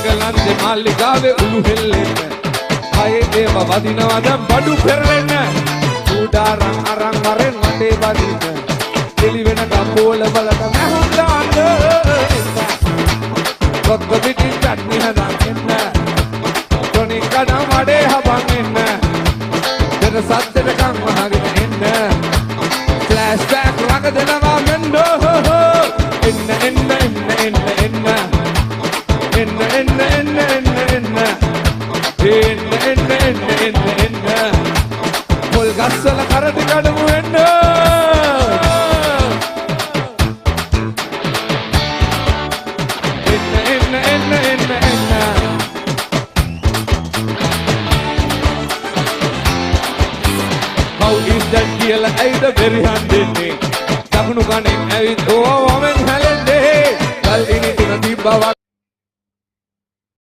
එංගලන්තේ මාලිගාවේ උළු හෙල්ලෙන්න ආයේ ඒව වදිනවා දැන් බඩු පෙරලෙන්න උඩාරන් අරන් වරෙන් වටේ වදින්න එලි වෙන කම්බෝල වලට මහුම් දාන්න කොක්ක පිටින් චට්නි හදන් එන්න තොනි කඩම් වඩේ හබන් එන්න දෙන සද්දට කම් වහගෙන එන්න ෆ්ලෑෂ් බෑක් ළඟ දෙනවා මෙන්න එන්න එන්න එන්න එන්න එන්න එන්න එන්න එන්න එන්න එන්න එන්න එන්න එන්න එන්න පොල් ගස්වල කරටි කඩමු එන්න එන්න එන්න එන්න එන්න How is that කියලා ඇයිද බෙරිහන් දෙන්නේ දකුණු කණෙන් ඇවිත් ඕවා වමෙන් හැලෙන්නේ කල් ඉනි තුන තිබ්බා